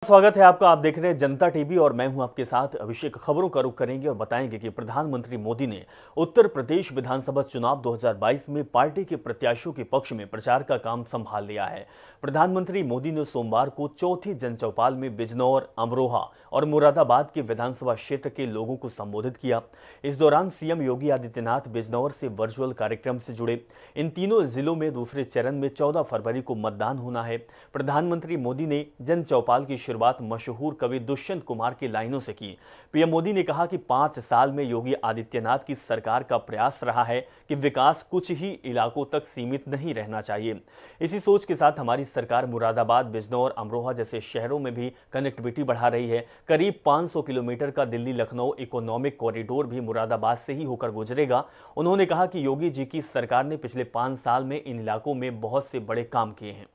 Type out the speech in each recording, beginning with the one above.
स्वागत है आपका। आप देख रहे हैं जनता टीवी और मैं हूं आपके साथ अभिषेक। खबरों का रुख करेंगे और बताएंगे कि प्रधानमंत्री मोदी ने उत्तर प्रदेश विधानसभा चुनाव 2022 में पार्टी के प्रत्याशियों के पक्ष में प्रचार का काम संभाल लिया है। प्रधानमंत्री मोदी ने सोमवार को चौथी जनचौपाल में बिजनौर, अमरोहा और मुरादाबाद के विधानसभा क्षेत्र के लोगों को संबोधित किया। इस दौरान सीएम योगी आदित्यनाथ बिजनौर से वर्चुअल कार्यक्रम से जुड़े। इन तीनों जिलों में दूसरे चरण में 14 फरवरी को मतदान होना है। प्रधानमंत्री मोदी ने जनचौपाल की शुरुआत मशहूर कवि दुष्यंत कुमार की लाइनों से की। पीएम मोदी ने कहा कि 5 साल में योगी आदित्यनाथ की सरकार का प्रयास रहा है कि विकास कुछ ही इलाकों तक सीमित नहीं रहना चाहिए। इसी सोच के साथ हमारी सरकार मुरादाबाद, बिजनौर, अमरोहा जैसे शहरों में भी कनेक्टिविटी बढ़ा रही है। करीब 500 किलोमीटर का दिल्ली लखनऊ इकोनॉमिक कॉरिडोर भी मुरादाबाद से ही होकर गुजरेगा। उन्होंने कहा कि योगी जी की सरकार ने पिछले 5 साल में इन इलाकों में बहुत से बड़े काम किए हैं।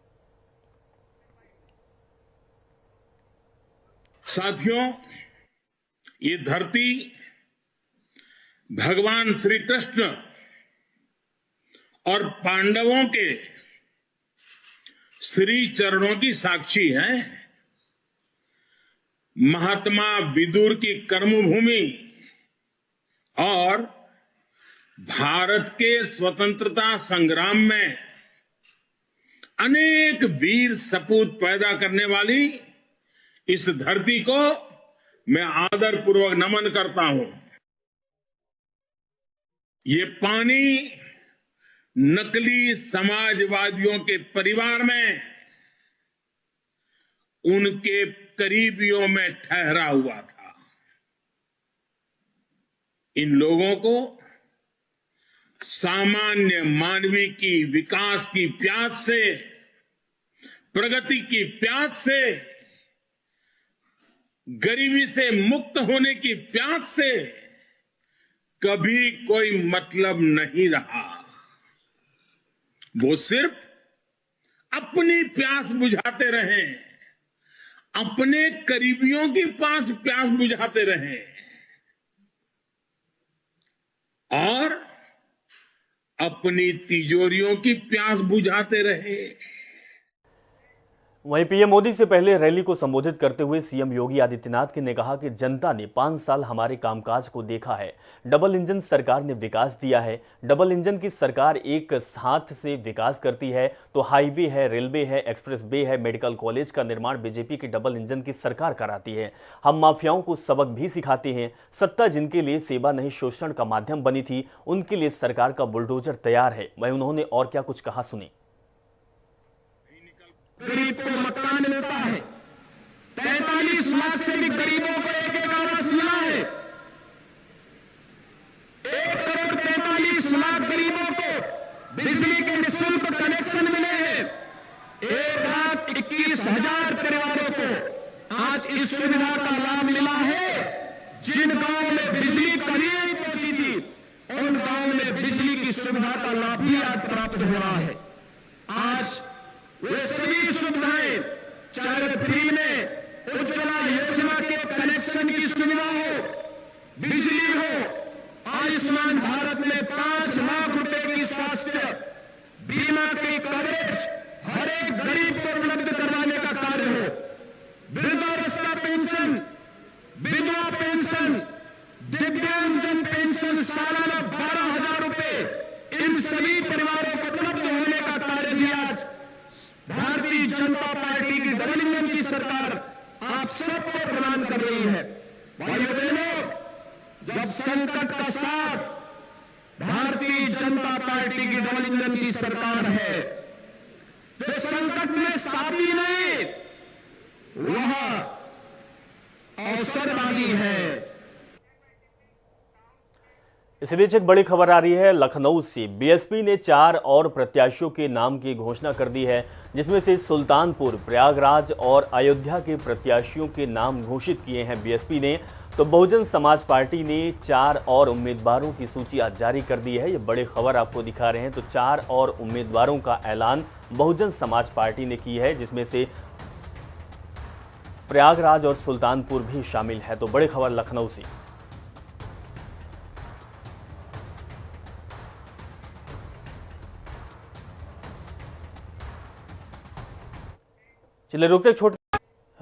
साथियों, ये धरती भगवान श्री कृष्ण और पांडवों के श्री चरणों की साक्षी है। महात्मा विदुर की कर्मभूमि और भारत के स्वतंत्रता संग्राम में अनेक वीर सपूत पैदा करने वाली इस धरती को मैं आदरपूर्वक नमन करता हूं। ये पानी नकली समाजवादियों के परिवार में उनके करीबियों में ठहरा हुआ था। इन लोगों को सामान्य मानवीय की विकास की प्यास से, प्रगति की प्यास से, गरीबी से मुक्त होने की प्यास से कभी कोई मतलब नहीं रहा। वो सिर्फ अपनी प्यास बुझाते रहे, अपने करीबियों की प्यास बुझाते रहे और अपनी तिजोरियों की प्यास बुझाते रहे। वहीं पीएम मोदी से पहले रैली को संबोधित करते हुए सीएम योगी आदित्यनाथ ने कहा कि जनता ने 5 साल हमारे कामकाज को देखा है। डबल इंजन सरकार ने विकास दिया है। डबल इंजन की सरकार एक हाथ से विकास करती है तो हाईवे है, रेलवे है, एक्सप्रेस वे है, मेडिकल कॉलेज का निर्माण बीजेपी की डबल इंजन की सरकार कराती है। हम माफियाओं को सबक भी सिखाते हैं। सत्ता जिनके लिए सेवा नहीं शोषण का माध्यम बनी थी, उनके लिए सरकार का बुलडोजर तैयार है। वहीं उन्होंने और क्या कुछ कहा, सुनिए। गरीब को मकान मिलता है। 43 लाख से भी गरीबों को एक आवास मिला है। 1 करोड़ 43 लाख गरीबों को बिजली के निःशुल्क कनेक्शन मिले हैं। 1,21,000 परिवारों को आज इस सुविधा का लाभ मिला है। जिन गांवों में बिजली कभी नहीं पहुंची थी, उन गांवों में बिजली की सुविधा का लाभ भी आज प्राप्त हो रहा है। आज वे सभी सुविधाएं, चाहे फ्री में उज्ज्वला योजना के कनेक्शन की सुविधा हो, बिजली हो, आयुष्मान भारत में 5 लाख रुपए की स्वास्थ्य बीमा की कवरेज हर एक गरीब को उपलब्ध करवाने का कार्य हो, वृद्धावस्था पेंशन, विधवा पेंशन, दिव्यांगजन पेंशन सालाना 12,000 रुपए, इन सभी परिवारों को उपलब्ध होने का कार्य भी आज भारतीय जनता पार्टी की डबल इंजन की सरकार आप सबको प्रदान कर रही है। भाइयों बहनों, जब संकट का साथ भारतीय जनता पार्टी की डबल इंजन की सरकार है, तो संकट में साथी नहीं, वह अवसरवादी है। इसी बीच एक बड़ी खबर आ रही है लखनऊ से। बीएसपी ने 4 और प्रत्याशियों के नाम की घोषणा कर दी है, जिसमें से सुल्तानपुर, प्रयागराज और अयोध्या के प्रत्याशियों के नाम घोषित किए हैं बीएसपी ने। तो बहुजन समाज पार्टी ने 4 और उम्मीदवारों की सूची आज जारी कर दी है। ये बड़ी खबर आपको दिखा रहे हैं। तो 4 और उम्मीदवारों का ऐलान बहुजन समाज पार्टी ने की है, जिसमें से प्रयागराज और सुल्तानपुर भी शामिल है। तो बड़ी खबर लखनऊ से। चलिए रुकते छोटे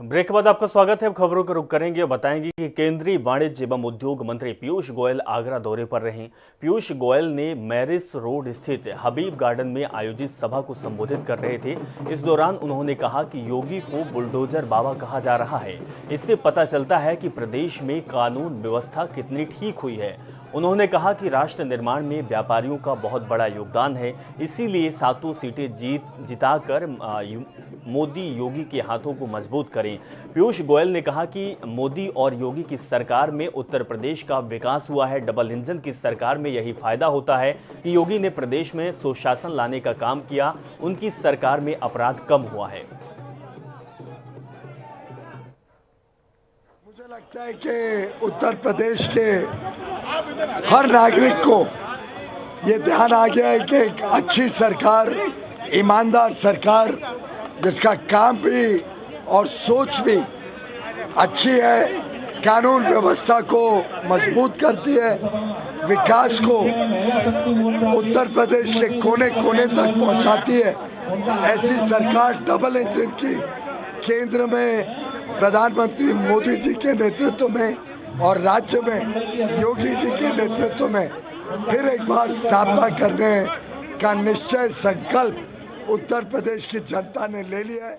ब्रेक के बाद आपका स्वागत है। अब खबरों का रुख करेंगे और बताएंगे कि केंद्रीय वाणिज्य एवं उद्योग मंत्री पीयूष गोयल आगरा दौरे पर रहे। पीयूष गोयल ने मैरिस रोड स्थित हबीब गार्डन में आयोजित सभा को संबोधित कर रहे थे। इस दौरान उन्होंने कहा कि योगी को बुलडोजर बाबा कहा जा रहा है। इससे पता चलता है कि प्रदेश में कानून व्यवस्था कितनी ठीक हुई है। उन्होंने कहा कि राष्ट्र निर्माण में व्यापारियों का बहुत बड़ा योगदान है, इसीलिए 7 सीटें जिताकर मोदी योगी के हाथों को मजबूत करें। पीयूष गोयल ने कहा कि मोदी और योगी की सरकार में उत्तर प्रदेश का विकास हुआ है। डबल इंजन की सरकार में यही फायदा होता है कि योगी ने प्रदेश में सुशासन लाने का काम किया, उनकी सरकार में अपराध कम हुआ है। मुझे लगता है कि उत्तर प्रदेश के हर नागरिक को ये ध्यान आ गया है कि एक अच्छी सरकार, ईमानदार सरकार जिसका काम भी और सोच भी अच्छी है, कानून व्यवस्था को मजबूत करती है, विकास को उत्तर प्रदेश के कोने कोने तक पहुंचाती है। ऐसी सरकार डबल इंजन की केंद्र में प्रधानमंत्री मोदी जी के नेतृत्व में और राज्य में योगी जी के नेतृत्व में फिर एक बार स्थापना करने का निश्चय संकल्प उत्तर प्रदेश की जनता ने ले लिया है।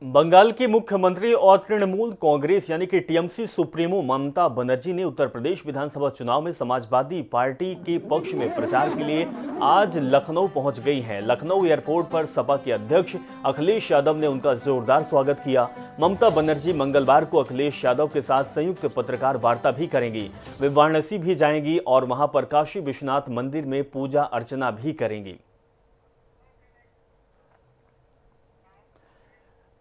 बंगाल की मुख्यमंत्री और तृणमूल कांग्रेस यानी कि टीएमसी सुप्रीमो ममता बनर्जी ने उत्तर प्रदेश विधानसभा चुनाव में समाजवादी पार्टी के पक्ष में प्रचार के लिए आज लखनऊ पहुंच गई हैं। लखनऊ एयरपोर्ट पर सपा के अध्यक्ष अखिलेश यादव ने उनका जोरदार स्वागत किया। ममता बनर्जी मंगलवार को अखिलेश यादव के साथ संयुक्त पत्रकार वार्ता भी करेंगी। वे वाराणसी भी जाएंगी और वहां पर काशी विश्वनाथ मंदिर में पूजा अर्चना भी करेंगी।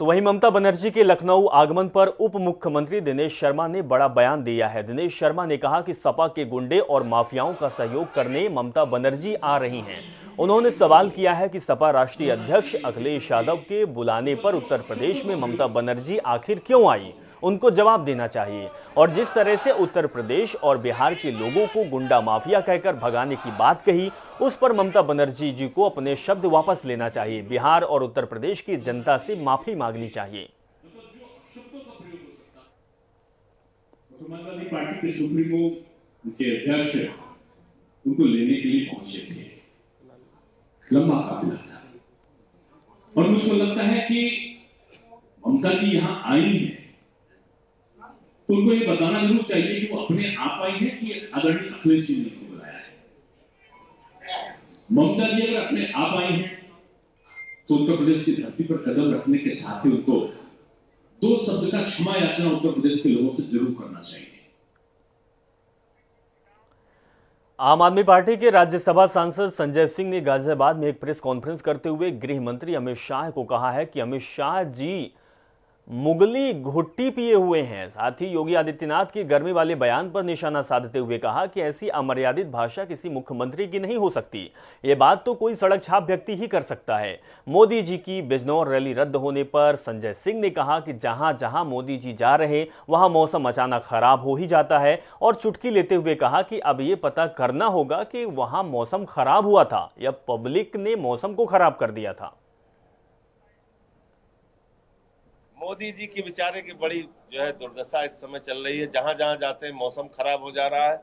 तो वहीं ममता बनर्जी के लखनऊ आगमन पर उप मुख्यमंत्री दिनेश शर्मा ने बड़ा बयान दिया है। दिनेश शर्मा ने कहा कि सपा के गुंडे और माफियाओं का सहयोग करने ममता बनर्जी आ रही हैं। उन्होंने सवाल किया है कि सपा राष्ट्रीय अध्यक्ष अखिलेश यादव के बुलाने पर उत्तर प्रदेश में ममता बनर्जी आखिर क्यों आई, उनको जवाब देना चाहिए। और जिस तरह से उत्तर प्रदेश और बिहार के लोगों को गुंडा माफिया कहकर भगाने की बात कही, उस पर ममता बनर्जी जी को अपने शब्द वापस लेना चाहिए। बिहार और उत्तर प्रदेश की जनता से माफी मांगनी चाहिए। समाजवादी पार्टी के सुप्रीमो उनके अध्यक्ष उनको लेने के लिए पहुंचे थे। लंबा काफिला था और मुझको लगता है कि ममता जी यहां आई है तो उनको ये बताना जरूर चाहिए कि वो अपने आप आई है कि आदरणीय अखिलेश जी ने उनको बुलाया है। ममता जी अगर अपने आप आई है तो उत्तर प्रदेश की धरती पर कदम रखने के साथ ही उनको 2 शब्द का क्षमा याचना उत्तर प्रदेश के लोगों से जरूर करना चाहिए। आम आदमी पार्टी के राज्यसभा सांसद संजय सिंह ने गाजियाबाद में एक प्रेस कॉन्फ्रेंस करते हुए गृह मंत्री अमित शाह को कहा है कि अमित शाह जी मुगली घुट्टी पिए हुए हैं। साथ ही योगी आदित्यनाथ के गर्मी वाले बयान पर निशाना साधते हुए कहा कि ऐसी अमर्यादित भाषा किसी मुख्यमंत्री की नहीं हो सकती। ये बात तो कोई सड़क छाप व्यक्ति ही कर सकता है। मोदी जी की बिजनौर रैली रद्द होने पर संजय सिंह ने कहा कि जहां जहां मोदी जी जा रहे वहां मौसम अचानक खराब हो ही जाता है और चुटकी लेते हुए कहा कि अब ये पता करना होगा कि वहां मौसम खराब हुआ था या पब्लिक ने मौसम को खराब कर दिया था। मोदी जी की बेचारे की बड़ी जो है दुर्दशा इस समय चल रही है। जहां जहां जाते हैं मौसम खराब हो जा रहा है।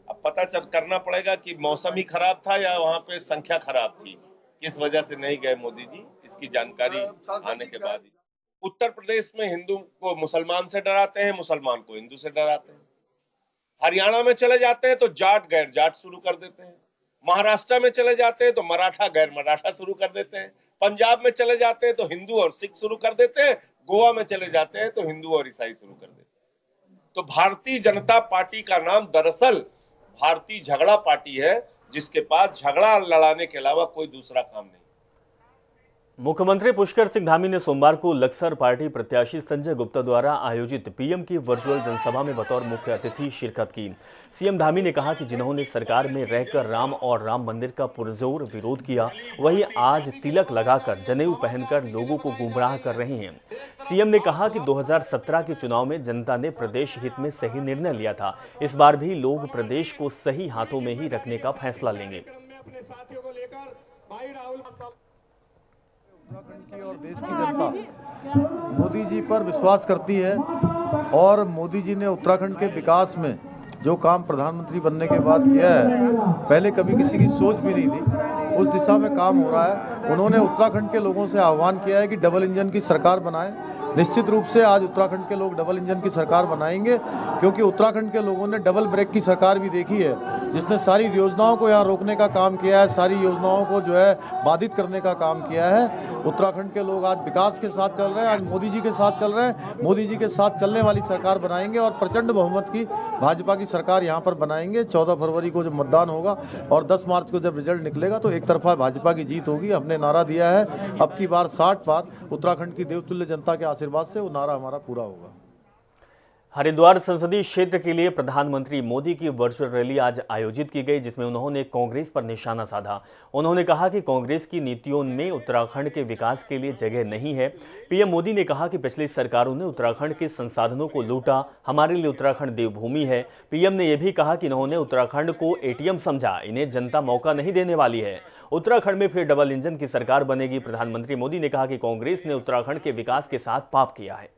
अब पता करना पड़ेगा कि मौसम ही खराब था या वहां पे संख्या खराब थी, किस वजह से नहीं गए मोदी जी, इसकी जानकारी आने के बाद ही। उत्तर प्रदेश में हिंदू को मुसलमान से डराते हैं, मुसलमान को हिंदू से डराते हैं। हरियाणा में चले जाते हैं तो जाट गैर जाट शुरू कर देते हैं। महाराष्ट्र में चले जाते हैं तो मराठा गैर मराठा शुरू कर देते हैं। पंजाब में चले जाते हैं तो हिंदू और सिख शुरू कर देते हैं। गोवा में चले जाते हैं तो हिंदू और ईसाई शुरू कर देते हैं। तो भारतीय जनता पार्टी का नाम दरअसल भारतीय झगड़ा पार्टी है, जिसके पास झगड़ा लड़ाने के अलावा कोई दूसरा काम नहीं। मुख्यमंत्री पुष्कर सिंह धामी ने सोमवार को लक्सर पार्टी प्रत्याशी संजय गुप्ता द्वारा आयोजित पीएम की वर्चुअल जनसभा में बतौर मुख्य अतिथि शिरकत की। सीएम धामी ने कहा कि जिन्होंने सरकार में रहकर राम और राम मंदिर का पुरजोर विरोध किया, वही आज तिलक लगाकर जनेऊ पहनकर लोगों को गुमराह कर रहे हैं। सीएम ने कहा कि 2017 के चुनाव में जनता ने प्रदेश हित में सही निर्णय लिया था। इस बार भी लोग प्रदेश को सही हाथों में ही रखने का फैसला लेंगे। उत्तराखंड की और देश की जनता मोदी जी पर विश्वास करती है और मोदी जी ने उत्तराखंड के विकास में जो काम प्रधानमंत्री बनने के बाद किया है, पहले कभी किसी की सोच भी नहीं थी, उस दिशा में काम हो रहा है। उन्होंने उत्तराखंड के लोगों से आह्वान किया है कि डबल इंजन की सरकार बनाएं। निश्चित रूप से आज उत्तराखंड के लोग डबल इंजन की सरकार बनाएंगे, क्योंकि उत्तराखंड के लोगों ने डबल ब्रेक की सरकार भी देखी है, जिसने सारी योजनाओं को यहाँ रोकने का काम किया है, सारी योजनाओं को जो है बाधित करने का काम किया है। उत्तराखंड के लोग आज विकास के साथ चल रहे हैं, आज मोदी जी के साथ चल रहे हैं। मोदी जी के साथ चलने वाली सरकार बनाएंगे और प्रचंड बहुमत की भाजपा की सरकार यहाँ पर बनाएंगे। 14 फरवरी को जब मतदान होगा और 10 मार्च को जब रिजल्ट निकलेगा तो एक तरफा भाजपा की जीत होगी। हमने नारा दिया है, अब की बार 60 बार उत्तराखंड की देवतुल्य जनता के आशीर्वाद से वो नारा हमारा पूरा होगा। हरिद्वार संसदीय क्षेत्र के लिए प्रधानमंत्री मोदी की वर्चुअल रैली आज आयोजित की गई, जिसमें उन्होंने कांग्रेस पर निशाना साधा। उन्होंने कहा कि कांग्रेस की नीतियों में उत्तराखंड के विकास के लिए जगह नहीं है। पीएम मोदी ने कहा कि पिछली सरकारों ने उत्तराखंड के संसाधनों को लूटा, हमारे लिए उत्तराखंड देवभूमि है। पीएम ने यह भी कहा कि इन्होंने उत्तराखंड को एटीएम समझा, इन्हें जनता मौका नहीं देने वाली है। उत्तराखंड में फिर डबल इंजन की सरकार बनेगी। प्रधानमंत्री मोदी ने कहा कि कांग्रेस ने उत्तराखंड के विकास के साथ पाप किया है।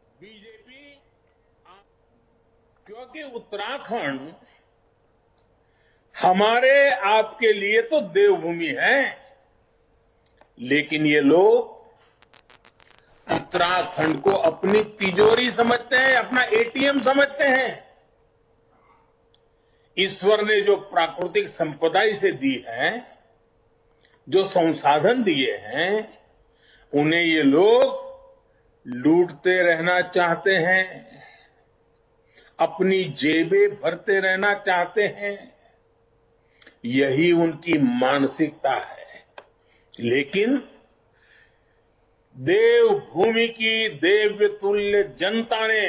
क्योंकि उत्तराखंड हमारे आपके लिए तो देवभूमि है, लेकिन ये लोग उत्तराखंड को अपनी तिजोरी समझते हैं, अपना एटीएम समझते हैं। ईश्वर ने जो प्राकृतिक संपदा इसे दी है, जो संसाधन दिए हैं, उन्हें ये लोग लूटते रहना चाहते हैं, अपनी जेबें भरते रहना चाहते हैं। यही उनकी मानसिकता है। लेकिन देवभूमि की देवतुल्य जनता ने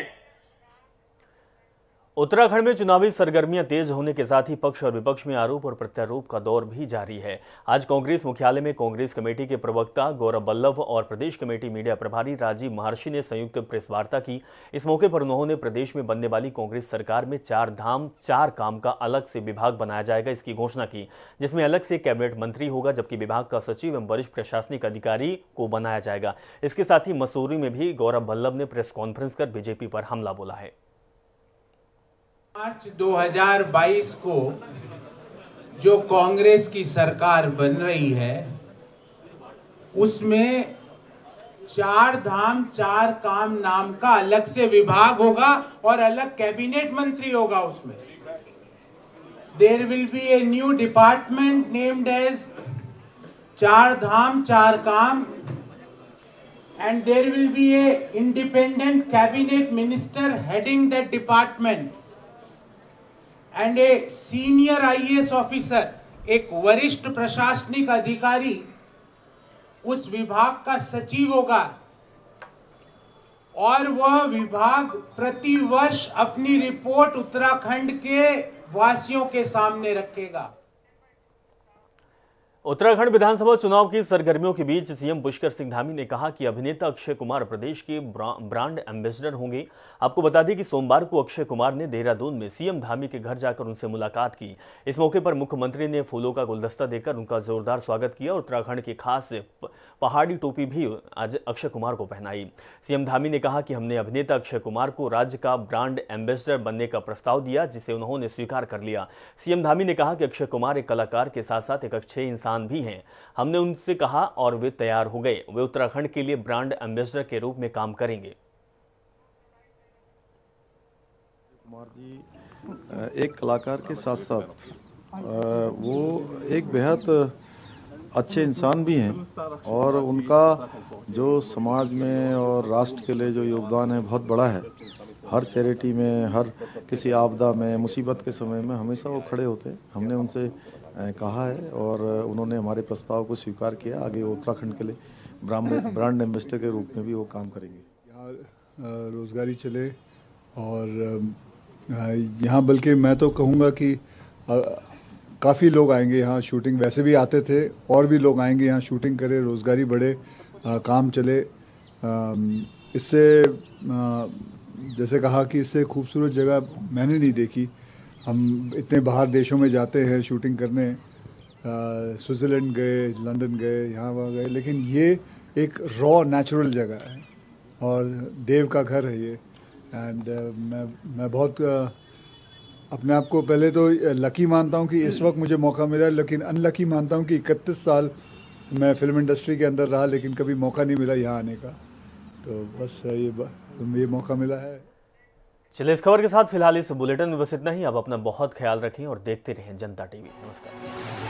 उत्तराखंड में चुनावी सरगर्मियां तेज होने के साथ ही पक्ष और विपक्ष में आरोप और प्रत्यारोप का दौर भी जारी है। आज कांग्रेस मुख्यालय में कांग्रेस कमेटी के प्रवक्ता गौरव बल्लभ और प्रदेश कमेटी मीडिया प्रभारी राजीव महर्षि ने संयुक्त प्रेस वार्ता की। इस मौके पर उन्होंने प्रदेश में बनने वाली कांग्रेस सरकार में 4 धाम 4 काम का अलग से विभाग बनाया जाएगा, इसकी घोषणा की, जिसमें अलग से कैबिनेट मंत्री होगा, जबकि विभाग का सचिव एवं वरिष्ठ प्रशासनिक अधिकारी को बनाया जाएगा। इसके साथ ही मसूरी में भी गौरव बल्लभ ने प्रेस कॉन्फ्रेंस कर बीजेपी पर हमला बोला है। मार्च 2022 को जो कांग्रेस की सरकार बन रही है, उसमें 4 धाम 4 काम नाम का अलग से विभाग होगा और अलग कैबिनेट मंत्री होगा। उसमें there will be a new department named as 4 Dham 4 काम and there will be a independent cabinet minister heading that department and a senior IAS officer, एक वरिष्ठ प्रशासनिक अधिकारी उस विभाग का सचिव होगा और वह विभाग प्रति वर्ष अपनी रिपोर्ट उत्तराखंड के वासियों के सामने रखेगा। उत्तराखंड विधानसभा चुनाव की सरगर्मियों के बीच सीएम पुष्कर सिंह धामी ने कहा कि अभिनेता अक्षय कुमार प्रदेश के ब्रांड एम्बेसडर होंगे। आपको बता दें कि सोमवार को अक्षय कुमार ने देहरादून में सीएम धामी के घर जाकर उनसे मुलाकात की। इस मौके पर मुख्यमंत्री ने फूलों का गुलदस्ता देकर उनका जोरदार स्वागत किया और उत्तराखंड की खास पहाड़ी टोपी भी आज अक्षय कुमार को पहनाई। सीएम धामी ने कहा कि हमने अभिनेता अक्षय कुमार को राज्य का ब्रांड एम्बेसडर बनने का प्रस्ताव दिया, जिसे उन्होंने स्वीकार कर लिया। सीएम धामी ने कहा कि अक्षय कुमार एक कलाकार के साथ साथ एक अच्छे इंसान भी हैं। हमने उनसे कहा और वे तैयार हो गए। वे उत्तराखंड के लिए ब्रांड एम्बेसडर के रूप में काम करेंगे। कुमार जी एक कलाकार के साथ साथ वो एक बेहद अच्छे इंसान भी हैं और उनका जो समाज में और राष्ट्र के लिए जो योगदान है बहुत बड़ा है। हर चैरिटी में, हर किसी आपदा में, मुसीबत के समय में हमेशा वो खड़े होते हैं। हमने उनसे कहा है और उन्होंने हमारे प्रस्ताव को स्वीकार किया। आगे वो उत्तराखंड के लिए ब्रांड एम्बेसडर के रूप में भी वो काम करेंगे। यहाँ रोजगारी चले और यहाँ बल्कि मैं तो कहूँगा कि काफ़ी लोग आएंगे यहाँ। शूटिंग वैसे भी आते थे, और भी लोग आएंगे यहाँ शूटिंग करे, रोजगारी बढ़े, काम चले। इससे जैसे कहा कि इससे खूबसूरत जगह मैंने नहीं देखी। हम इतने बाहर देशों में जाते हैं शूटिंग करने, स्विट्ज़रलैंड गए, लंदन गए, यहाँ वहाँ गए, लेकिन ये एक रॉ नेचुरल जगह है और देव का घर है ये। एंड मैं बहुत अपने आप को पहले तो लकी मानता हूँ कि इस वक्त मुझे मौका मिला, लेकिन अनलकी मानता हूँ कि 31 साल मैं फिल्म इंडस्ट्री के अंदर रहा लेकिन कभी मौका नहीं मिला यहाँ आने का। तो बस ये मौका मिला है। चलिए, इस खबर के साथ फिलहाल इस बुलेटिन में बस इतना ही। अब अपना बहुत ख्याल रखें और देखते रहें जनता टीवी। नमस्कार।